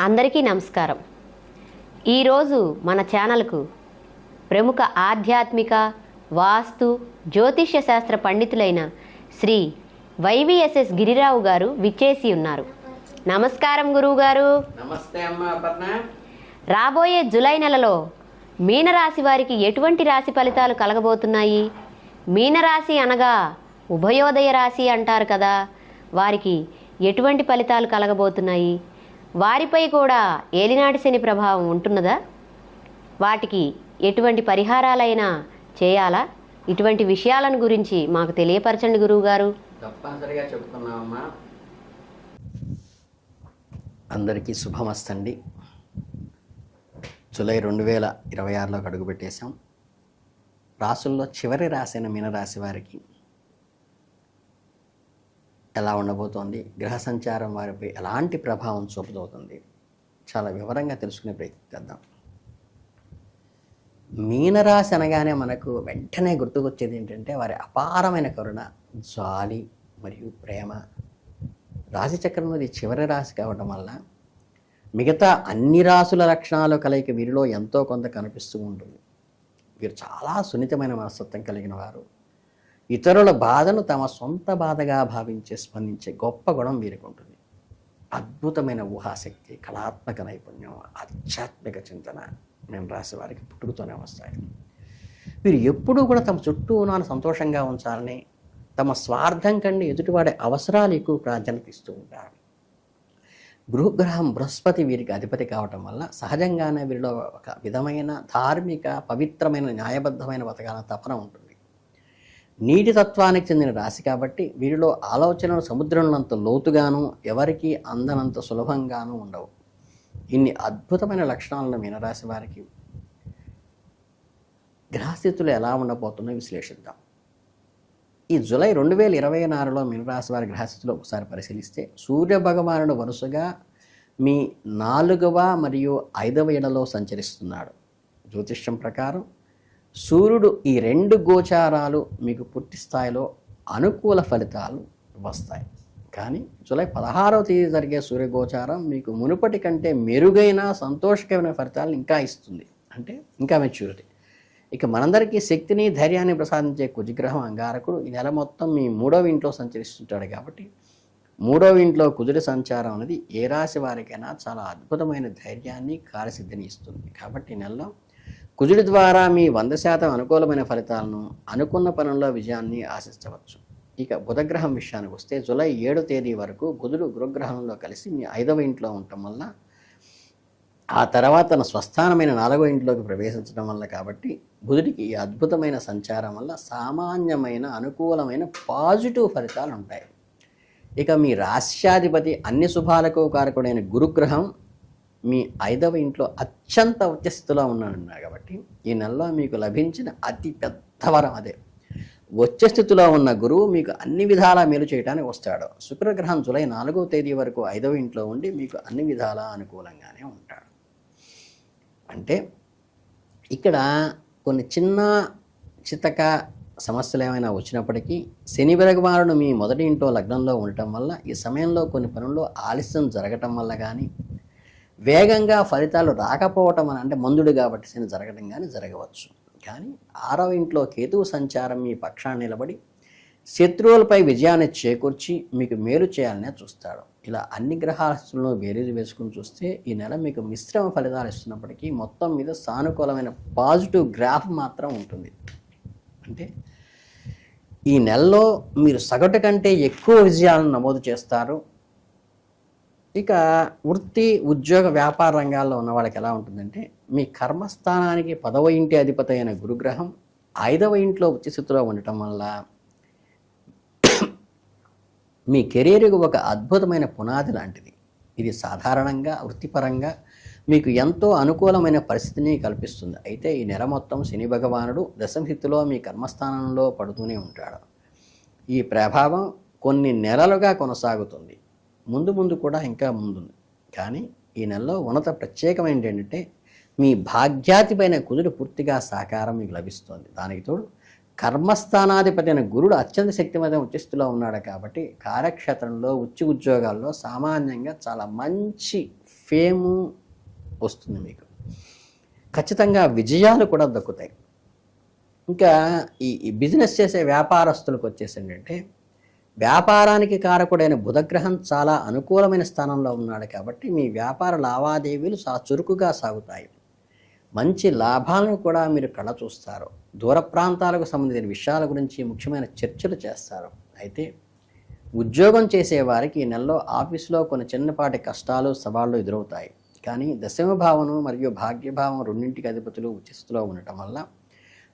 అందరికీ నమస్కారం. ఈరోజు మన ఛానల్కు ప్రముఖ ఆధ్యాత్మిక వాస్తు జ్యోతిష్య శాస్త్ర పండితులైన శ్రీ వైవిఎస్ఎస్ గిరిరావు గారు విచ్చేసి ఉన్నారు. నమస్కారం గురువుగారు. నమస్తే అమ్మా అపర్ణ. రాబోయే జూలై నెలలో మీనరాశి వారికి ఎటువంటి రాశి ఫలితాలు కలగబోతున్నాయి? మీనరాశి అనగా ఉభయోదయ రాశి అంటారు కదా, వారికి ఎటువంటి ఫలితాలు కలగబోతున్నాయి? వారిపై కూడా ఏలినాటి శని ప్రభావం ఉంటున్నదా? వాటికి ఎటువంటి పరిహారాలైనా చేయాలా? ఇటువంటి విషయాలను గురించి మాకు తెలియపరచండి గురువుగారు. తప్పనిసరిగా చెప్పుకున్నామమ్మా. అందరికీ శుభమస్తండి. జూలై 2026లోకి అడుగుపెట్టేశాం. రాసుల్లో చివరి రాశి అయిన మీనరాశి వారికి ఎలా ఉండబోతోంది, గ్రహ సంచారం వారిపై ఎలాంటి ప్రభావం చూపబోతుంది, చాలా వివరంగా తెలుసుకునే ప్రయత్నిద్దాం. మీనరాశి అనగానే మనకు వెంటనే గుర్తుకొచ్చేది ఏంటంటే వారి అపారమైన కరుణ, జాలి మరియు ప్రేమ. రాశి చక్రంలో ఇది చివరి రాశి కావడం వల్ల మిగతా అన్ని రాసుల లక్షణాలు కలయిక వీరిలో ఎంతో కొంత కనిపిస్తూ ఉంటుంది. వీరు చాలా సున్నితమైన మనస్తత్వం కలిగిన వారు. ఇతరుల బాధను తమ సొంత బాధగా భావించే స్పందించే గొప్ప గుణం వీరికి ఉంటుంది. అద్భుతమైన ఊహాశక్తి, కళాత్మక నైపుణ్యం, ఆధ్యాత్మిక చింతన మేము రాసే వారికి పుట్టుకతోనే వస్తాయి. వీరు ఎప్పుడూ కూడా తమ చుట్టూ ఉన్న సంతోషంగా ఉంచాలని, తమ స్వార్థం కంటే ఎదుటివాడే అవసరాలు ఎక్కువ ప్రాధాన్యత ఇస్తూ ఉంటారు. గురుగ్రహం బృహస్పతి వీరికి అధిపతి కావటం వల్ల సహజంగానే వీరిలో ఒక విధమైన ధార్మిక, పవిత్రమైన, న్యాయబద్ధమైన బతకాల తపన ఉంటుంది. నీటి తత్వానికి చెందిన రాశి కాబట్టి వీరిలో ఆలోచనలు సముద్రంలో లోతుగాను, ఎవరికి అందనంత సులభంగానూ ఉండవు. ఇన్ని అద్భుతమైన లక్షణాలను మీనరాశి వారికి గ్రహస్థితులు ఎలా ఉండబోతున్నాయో విశ్లేషిద్దాం. ఈ జూలై 2026లో మీనరాశి వారి గ్రహస్థితిలో ఒకసారి పరిశీలిస్తే సూర్య భగవానుడు వరుసగా మీ 4వ మరియు 5వ ఇళ్లలో సంచరిస్తున్నాడు. జ్యోతిష్యం ప్రకారం సూర్యుడు ఈ 2 గోచారాలు మీకు పూర్తి స్థాయిలో అనుకూల ఫలితాలు వస్తాయి. కానీ జూలై 16వ తేదీ జరిగే సూర్యగోచారం మీకు మునుపటి కంటే మెరుగైన, సంతోషకరమైన ఫలితాలను ఇంకా ఇస్తుంది. అంటే ఇంకా మెచ్యూరిటీ. ఇక మనందరికీ శక్తిని, ధైర్యాన్ని ప్రసాదించే కుజగ్రహం అంగారకుడు ఈ నెల మొత్తం మీ 3వ ఇంట్లో సంచరిస్తుంటాడు. కాబట్టి 3వ ఇంట్లో కుజుడి సంచారం అనేది ఏ రాశి వారికైనా చాలా అద్భుతమైన ధైర్యాన్ని, కార్యసిద్ధిని ఇస్తుంది. కాబట్టి ఈ నెలలో కుజుడి ద్వారా మీ 100% అనుకూలమైన ఫలితాలను, అనుకున్న పనుల్లో విజయాన్ని ఆశించవచ్చు. ఇక బుధగ్రహం విషయానికి వస్తే జూలై 7వ తేదీ వరకు బుధుడు గురుగ్రహంలో కలిసి మీ 5వ ఇంట్లో ఉండటం వల్ల, ఆ తర్వాత తన స్వస్థానమైన 4వ ఇంట్లోకి ప్రవేశించడం వల్ల, కాబట్టి బుధుడికి ఈ అద్భుతమైన సంచారం వల్ల సామాన్యమైన, అనుకూలమైన పాజిటివ్ ఫలితాలు ఉంటాయి. ఇక మీ రాశ్యాధిపతి, అన్ని శుభాలకు కారకుడైన గురుగ్రహం మీ 5వ ఇంట్లో అత్యంత ఉచ్చస్థితిలో ఉన్నాడు కాబట్టి ఈ నెలలో మీకు లభించిన అతి పెద్ద వరం అదే. ఉచ్చస్థితిలో ఉన్న గురువు మీకు అన్ని విధాలా మేలు చేయడానికి వస్తాడు. శుక్రగ్రహం జూలై 4వ తేదీ వరకు 5వ ఇంట్లో ఉండి మీకు అన్ని విధాలా అనుకూలంగానే ఉంటాడు. అంటే ఇక్కడ కొన్ని చిన్న చితక సమస్యలు ఏమైనా వచ్చినప్పటికీ శని భగవానుడు మీ మొదటి ఇంట్లో లగ్నంలో ఉండటం వల్ల ఈ సమయంలో కొన్ని పనుల్లో ఆలస్యం జరగటం వల్ల కానీ, వేగంగా ఫలితాలు రాకపోవటం అని, అంటే మందుడు కాబట్టి శని జరగడం కానీ జరగవచ్చు. కానీ 6వ ఇంట్లో కేతువు సంచారం మీ పక్షాన్ని నిలబడి శత్రువులపై విజయాన్ని చేకూర్చి మీకు మేలు చేయాలనే చూస్తాడు. ఇలా అన్ని గ్రహాలను బేరీజు వేసుకుని చూస్తే ఈ నెల మీకు మిశ్రమ ఫలితాలు ఇస్తున్నప్పటికీ మొత్తం మీద సానుకూలమైన పాజిటివ్ గ్రాఫ్ మాత్రం ఉంటుంది. అంటే ఈ నెలలో మీరు సగటు కంటే ఎక్కువ విజయాలను నమోదు చేస్తారు. ఇక వృత్తి, ఉద్యోగ, వ్యాపార రంగాల్లో ఉన్న వాళ్ళకి ఎలా ఉంటుందంటే మీ కర్మస్థానానికి 10వ ఇంటి అధిపతి అయిన గురుగ్రహం 5వ ఇంట్లో ఉచ్చస్థితిలో ఉండటం వల్ల మీ కెరీర్కు ఒక అద్భుతమైన పునాది లాంటిది. ఇది సాధారణంగా వృత్తిపరంగా మీకు ఎంతో అనుకూలమైన పరిస్థితిని కల్పిస్తుంది. అయితే ఈ నెల మొత్తం శని భగవానుడు దశమస్థితిలో మీ కర్మస్థానంలో పడుతూనే ఉంటాడు. ఈ ప్రభావం కొన్ని నెలలుగా కొనసాగుతుంది. ముందు కూడా ఇంకా ముందుంది. కానీ ఈ నెలలో ఉన్నత ప్రత్యేకమైనది ఏంటంటే మీ భాగ్యాధిపైన కుజుడు పూర్తిగా సహకారం మీకు లభిస్తుంది. దానికి తోడు కర్మస్థానాధిపతి అయిన గురుడు అత్యంత శక్తివంతమైన ఉచ్చస్థితిలో ఉన్నాడు కాబట్టి కార్యక్షేత్రంలో ఉద్యోగాల్లో సామాన్యంగా చాలా మంచి ఫేము వస్తుంది మీకు. ఖచ్చితంగా విజయాలు కూడా దక్కుతాయి. ఇంకా ఈ బిజినెస్ చేసే వ్యాపారస్తులకు వచ్చేసి ఏంటంటే, వ్యాపారానికి కారకుడైన బుధగ్రహం చాలా అనుకూలమైన స్థానంలో ఉన్నాడు కాబట్టి మీ వ్యాపార లావాదేవీలు చాలా చురుకుగా సాగుతాయి. మంచి లాభాలను కూడా మీరు కళ్ళ చూస్తారు. దూర ప్రాంతాలకు సంబంధించిన విషయాల గురించి ముఖ్యమైన చర్చలు చేస్తారు. అయితే ఉద్యోగం చేసేవారికి ఈ నెలలో ఆఫీసులో కొన్ని చిన్నపాటి కష్టాలు సవాళ్ళు ఎదురవుతాయి. కానీ దశమ భావము మరియు భాగ్యభావం రెండింటికి అధిపతులు ఉచిస్థితిలో ఉండటం వల్ల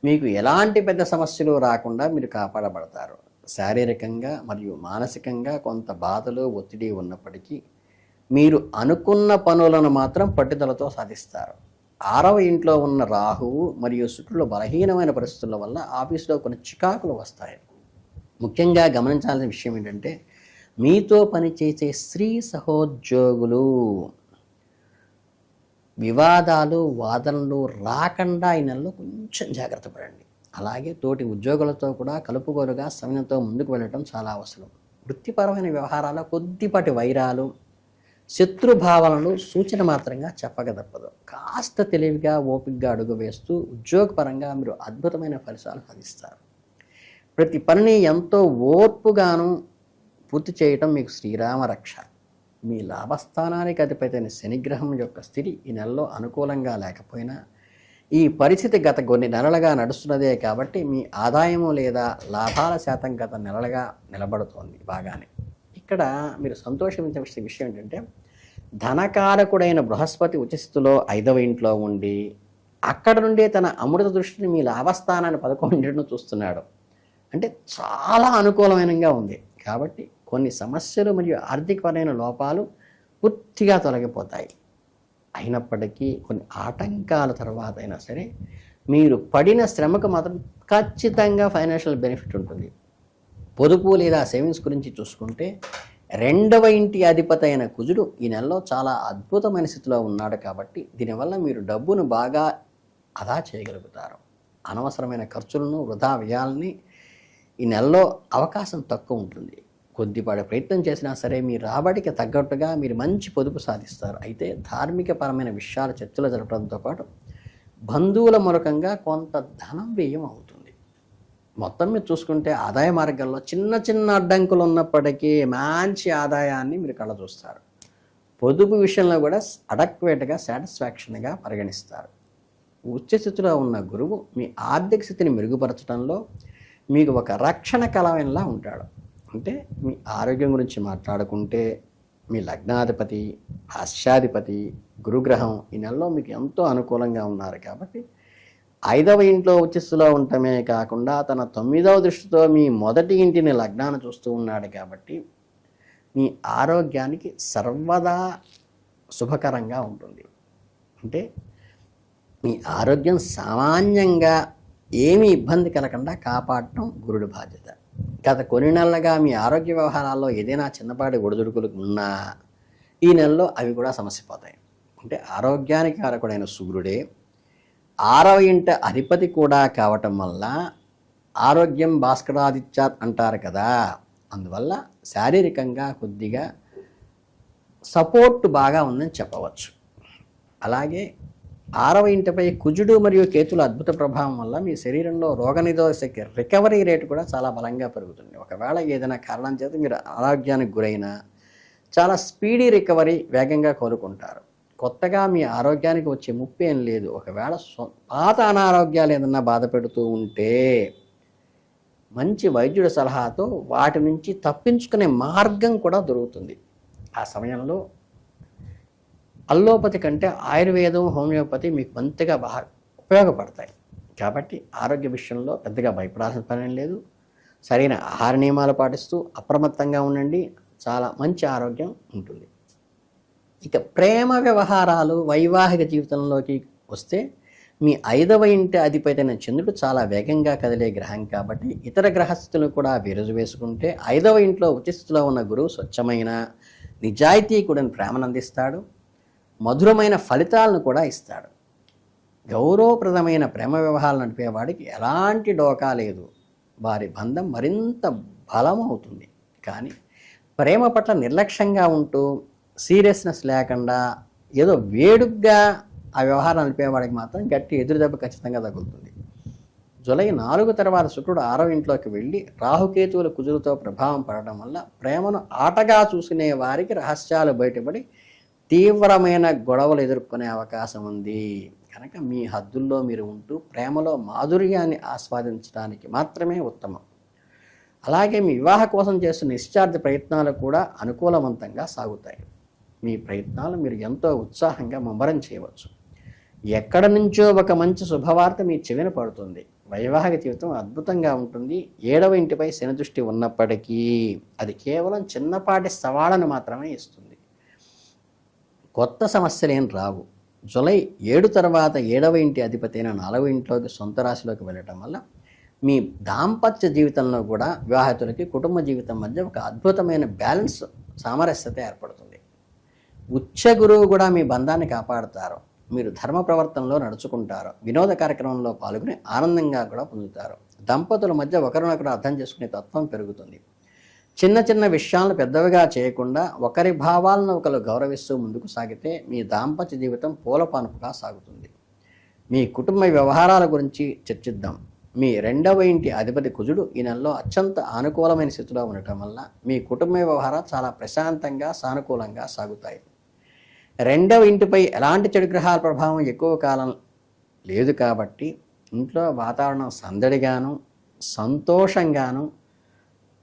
మీకు ఎలాంటి పెద్ద సమస్యలు రాకుండా మీరు కాపాడబడతారు. శారీరకంగా మరియు మానసికంగా కొంత బాధలు ఒత్తిడి ఉన్నప్పటికీ మీరు అనుకున్న పనులను మాత్రం పట్టుదలతో సాధిస్తారు. 6వ ఇంట్లో ఉన్న రాహువు మరియు శుక్రులు బలహీనమైన పరిస్థితుల వల్ల ఆఫీసులో కొన్ని చికాకులు వస్తాయి. ముఖ్యంగా గమనించాల్సిన విషయం ఏంటంటే, మీతో పనిచేసే స్త్రీ సహోద్యోగులు వివాదాలు వాదనలు రాకుండా ఈ నెలలో కొంచెం జాగ్రత్త పడండి. అలాగే తోటి ఉద్యోగులతో కూడా కలుపుగోలుగా సమయంతో ముందుకు వెళ్ళటం చాలా అవసరం. వృత్తిపరమైన వ్యవహారాల్లో కొద్దిపాటి వైరాలు శత్రుభావాలను సూచన మాత్రంగా చెప్పక తప్పదు. కాస్త తెలివిగా ఓపికగా అడుగు వేస్తూ ఉద్యోగపరంగా మీరు అద్భుతమైన ఫలితాలు సాధిస్తారు. ప్రతి పనిని ఎంతో ఓర్పుగాను పూర్తి చేయటం మీకు శ్రీరామ రక్ష. మీ లాభస్థానానికి అధిపతి అయిన శనిగ్రహం యొక్క స్థితి ఈ నెలలో అనుకూలంగా లేకపోయినా ఈ పరిస్థితి గత కొన్ని నెలలుగా నడుస్తున్నదే కాబట్టి మీ ఆదాయము లేదా లాభాల శాతం గత నెలలుగా నిలబడుతోంది బాగానే. ఇక్కడ మీరు సంతోషించవలసిన విషయం ఏంటంటే, ధనకారకుడైన బృహస్పతి ఉచ్చస్థితిలో 5వ ఇంట్లో ఉండి అక్కడ నుండి తన అమృత దృష్టిని మీ లాభస్థానాన్ని 11ను చూస్తున్నాడు. అంటే చాలా అనుకూలమైనగా ఉంది. కాబట్టి కొన్ని సమస్యలు మరియు ఆర్థికపరమైన లోపాలు పూర్తిగా తొలగిపోతాయి. అయినప్పటికీ కొన్ని ఆటంకాల తర్వాత అయినా సరే మీరు పడిన శ్రమకు మాత్రం ఖచ్చితంగా ఫైనాన్షియల్ బెనిఫిట్ ఉంటుంది. పొదుపు లేదా సేవింగ్స్ గురించి చూసుకుంటే 2వ ఇంటి అధిపతి అయిన కుజుడు ఈ నెలలో చాలా అద్భుతమైన స్థితిలో ఉన్నాడు కాబట్టి దీనివల్ల మీరు డబ్బును బాగా ఆదా చేయగలుగుతారు. అనవసరమైన ఖర్చులను వృధా వ్యయాలని ఈ నెలలో అవకాశం తక్కువ ఉంటుంది. కొద్దిపాటి ప్రయత్నం చేసినా సరే మీ రాబడికి తగ్గట్టుగా మీరు మంచి పొదుపు సాధిస్తారు. అయితే ధార్మికపరమైన విషయాల చర్చలు జరపడంతో పాటు బంధువుల మూలకంగా కొంత ధనం వ్యయం అవుతుంది. మొత్తం మీద చూసుకుంటే ఆదాయ మార్గాల్లో చిన్న చిన్న అడ్డంకులు ఉన్నప్పటికీ మంచి ఆదాయాన్ని మీరు కళ్ళ చూస్తారు. పొదుపు విషయంలో కూడా అడక్వేట్గా సాటిస్ఫాక్షన్గా పరిగణిస్తారు. ఉచ్చస్థితిలో ఉన్న గురువు మీ ఆర్థిక స్థితిని మెరుగుపరచడంలో మీకు ఒక రక్షణ కలవైనలా ఉంటాడు. అంటే మీ ఆరోగ్యం గురించి మాట్లాడుకుంటే మీ లగ్నాధిపతి హాస్యాధిపతి గురుగ్రహం ఈ నెలలో మీకు ఎంతో అనుకూలంగా ఉన్నారు కాబట్టి 5వ ఇంట్లో ఉచ్చస్థితిలో ఉండటమే కాకుండా తన 9వ దృష్టితో మీ మొదటి ఇంటిని లగ్నాన్ని చూస్తూ ఉన్నాడు కాబట్టి మీ ఆరోగ్యానికి సర్వదా శుభకరంగా ఉంటుంది. అంటే మీ ఆరోగ్యం సామాన్యంగా ఏమీ ఇబ్బంది కలగకుండా కాపాడటం గురుడి బాధ్యత. గత కొన్ని నెలలుగా మీ ఆరోగ్య వ్యవహారాల్లో ఏదైనా చిన్నపాటి ఒడిదుడుకులు ఉన్నా ఈ నెలలో అవి కూడా సమస్యపోతాయి. అంటే ఆరోగ్యానికి కారకుడైన సూర్యుడే 6వ ఇంట అధిపతి కూడా కావటం వల్ల ఆరోగ్యం భాస్కరాదిత్యాత్ అంటారు కదా, అందువల్ల శారీరకంగా కొద్దిగా సపోర్ట్ బాగా ఉందని చెప్పవచ్చు. అలాగే 6వ ఇంటిపై కుజుడు మరియు కేతుల అద్భుత ప్రభావం వల్ల మీ శరీరంలో రోగనిరోధక రికవరీ రేటు కూడా చాలా బలంగా పెరుగుతుంది. ఒకవేళ ఏదైనా కారణం చేత మీరు అనారోగ్యానికి గురైనా చాలా స్పీడీ రికవరీ వేగంగా కోలుకుంటారు. కొత్తగా మీ ఆరోగ్యానికి వచ్చే ముప్పు ఏం లేదు. ఒకవేళ పాత అనారోగ్యాలు ఏదన్నా బాధ పెడుతూ ఉంటే మంచి వైద్యుడి సలహాతో వాటి నుంచి తప్పించుకునే మార్గం కూడా దొరుకుతుంది. ఆ సమయంలో అల్లోపతి కంటే ఆయుర్వేదం హోమియోపతి మీకు మంచిగా బాగా ఉపయోగపడతాయి. కాబట్టి ఆరోగ్య విషయంలో పెద్దగా భయపడాల్సిన పని లేదు. సరైన ఆహార నియమాలు పాటిస్తూ అప్రమత్తంగా ఉండండి, చాలా మంచి ఆరోగ్యం ఉంటుంది. ఇక ప్రేమ వ్యవహారాలు వైవాహిక జీవితంలోకి వస్తే మీ 5వ ఇంటి అధిపతి అయిన చంద్రుడు చాలా వేగంగా కదిలే గ్రహం కాబట్టి ఇతర గ్రహస్థితులను కూడా విరుజు వేసుకుంటే 5వ ఇంట్లో ఉచ్చస్థితిలో ఉన్న గురువు స్వచ్ఛమైన నిజాయితీ కూడా ప్రేమను అందిస్తాడు, మధురమైన ఫలితాలను కూడా ఇస్తాడు. గౌరవప్రదమైన ప్రేమ వ్యవహారాలు నడిపేవాడికి ఎలాంటి డోకా లేదు, వారి బంధం మరింత బలమవుతుంది. కానీ ప్రేమ పట్ల నిర్లక్ష్యంగా ఉంటూ సీరియస్నెస్ లేకుండా ఏదో వేడుగ్గా ఆ వ్యవహారం నడిపేవాడికి మాత్రం గట్టి ఎదురుదెబ్బ ఖచ్చితంగా తగులుతుంది. జూలై 4 తర్వాత శుక్రుడు 6వ ఇంట్లోకి వెళ్ళి రాహుకేతువుల కుజులతో ప్రభావం పడడం వల్ల ప్రేమను ఆటగా చూసుకునే వారికి రహస్యాలు బయటపడి తీవ్రమైన గొడవలు ఎదుర్కొనే అవకాశం ఉంది. కనుక మీ హద్దుల్లో మీరు ఉంటూ ప్రేమలో మాధుర్యాన్ని ఆస్వాదించడానికి మాత్రమే ఉత్తమం. అలాగే మీ వివాహ కోసం చేస్తున్న నిశ్చార్థ ప్రయత్నాలు కూడా అనుకూలవంతంగా సాగుతాయి. మీ ప్రయత్నాలు మీరు ఎంతో ఉత్సాహంగా ముమ్మరం చేయవచ్చు. ఎక్కడి నుంచో ఒక మంచి శుభవార్త మీ చెవిన పడుతుంది. వైవాహిక జీవితం అద్భుతంగా ఉంటుంది. 7వ ఇంటిపై శని దృష్టి ఉన్నప్పటికీ అది కేవలం చిన్నపాటి సవాళ్ళను మాత్రమే ఇస్తుంది. కొత్త సమస్యలేం రావు. జూలై 7 తర్వాత 7వ ఇంటి అధిపతి అయిన 4వ ఇంట్లోకి సొంత రాశిలోకి వెళ్ళటం వల్ల మీ దాంపత్య జీవితంలో కూడా వివాహితులకి కుటుంబ జీవితం మధ్య ఒక అద్భుతమైన బ్యాలెన్స్, సామరస్యత ఏర్పడుతుంది. ఉచ్చ గురువు కూడా మీ బంధాన్ని కాపాడుతారు. మీరు ధర్మ ప్రవర్తనలో నడుచుకుంటారు. వినోద కార్యక్రమంలో పాల్గొని ఆనందంగా కూడా పొందుతారు. దంపతుల మధ్య ఒకరినొకరు అర్థం చేసుకునే తత్వం పెరుగుతుంది. చిన్న చిన్న విషయాలను పెద్దవిగా చేయకుండా ఒకరి భావాలను ఒకరు గౌరవిస్తూ ముందుకు సాగితే మీ దాంపత్య జీవితం పూలపానుపుగా సాగుతుంది. మీ కుటుంబ వ్యవహారాల గురించి చర్చిద్దాం. మీ 2వ ఇంటి అధిపతి కుజుడు ఈ నెలలో అత్యంత అనుకూలమైన స్థితిలో ఉండటం వల్ల మీ కుటుంబ వ్యవహారాలు చాలా ప్రశాంతంగా సానుకూలంగా సాగుతాయి. 2వ ఇంటిపై ఎలాంటి చెడు గ్రహాల ప్రభావం ఎక్కువ కాలం లేదు కాబట్టి ఇంట్లో వాతావరణం సందడిగాను సంతోషంగాను,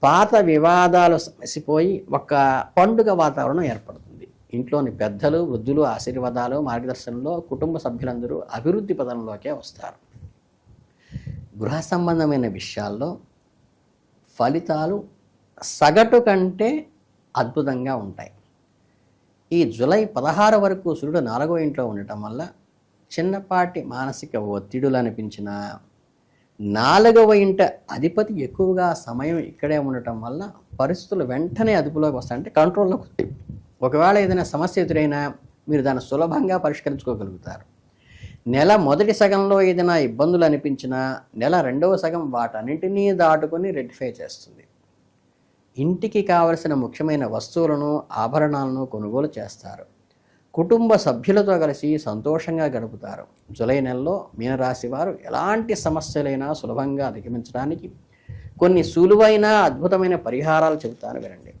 పాత వివాదాలు సమసిపోయి ఒక పండుగ వాతావరణం ఏర్పడుతుంది. ఇంట్లోని పెద్దలు వృద్ధులు ఆశీర్వాదాలు మార్గదర్శనంలో కుటుంబ సభ్యులందరూ అభివృద్ధి పదంలోకే వస్తారు. గృహ సంబంధమైన విషయాల్లో ఫలితాలు సగటు కంటే అద్భుతంగా ఉంటాయి. ఈ జూలై 16 వరకు సూర్యుడు 4వ ఇంట్లో ఉండటం వల్ల చిన్నపాటి మానసిక ఒత్తిడులు అనిపించిన 4వ ఇంట అధిపతి ఎక్కువగా సమయం ఇక్కడే ఉండటం వల్ల పరిస్థితులు వెంటనే అదుపులోకి వస్తాయంటే కంట్రోల్లోకి వస్తాయి. ఒకవేళ ఏదైనా సమస్య ఎదురైనా మీరు దాన్ని సులభంగా పరిష్కరించుకోగలుగుతారు. నెల మొదటి సగంలో ఏదైనా ఇబ్బందులు అనిపించినా నెల 2వ సగం వాటన్నింటినీ దాటుకొని రెక్టిఫై చేస్తుంది. ఇంటికి కావలసిన ముఖ్యమైన వస్తువులను ఆభరణాలను కొనుగోలు చేస్తారు. కుటుంబ సభ్యులతో కలిసి సంతోషంగా గడుపుతారు. జూలై నెలలో మీనరాశి వారు ఎలాంటి సమస్యలైనా సులభంగా అధిగమించడానికి కొన్ని సులువైన అద్భుతమైన పరిహారాలు చెబుతాను, వినండి.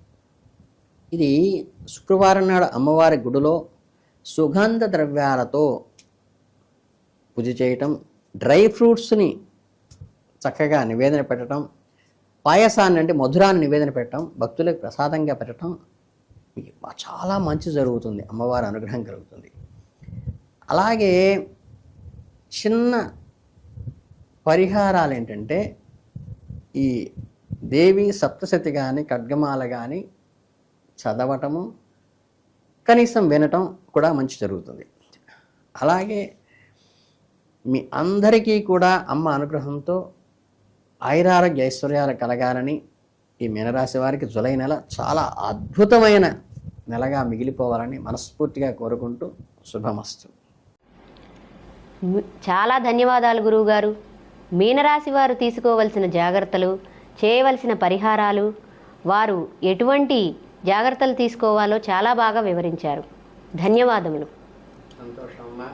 ఇది శుక్రవారం నాడు అమ్మవారి గుడిలో సుగంధ ద్రవ్యాలతో పూజ చేయటం, డ్రై ఫ్రూట్స్ని చక్కగా నివేదన పెట్టడం, పాయసాన్ని అంటే మధురాన్ని నివేదన పెట్టడం, భక్తులకు ప్రసాదంగా పెట్టడం మీకు చాలా మంచి జరుగుతుంది. అమ్మవారి అనుగ్రహం కలుగుతుంది. అలాగే చిన్న పరిహారాలు ఏంటంటే ఈ దేవి సప్తశతి కానీ ఖడ్గమాల కానీ చదవటము, కనీసం వినటం కూడా మంచి జరుగుతుంది. అలాగే మీ అందరికీ కూడా అమ్మ అనుగ్రహంతో ఆయురారోగ్య ఐశ్వర్యాలు కలగాలని ఈ మీనరాశి వారికి జూలై నెల చాలా అద్భుతమైన నెలగా మిగిలిపోవాలని మనస్ఫూర్తిగా కోరుకుంటూ శుభమస్తు. చాలా ధన్యవాదాలు గురువుగారు. మీనరాశి వారు తీసుకోవలసిన జాగ్రత్తలు, చేయవలసిన పరిహారాలు, వారు ఎటువంటి జాగ్రత్తలు తీసుకోవాలో చాలా బాగా వివరించారు. ధన్యవాదములు. సంతోషం అమ్మా.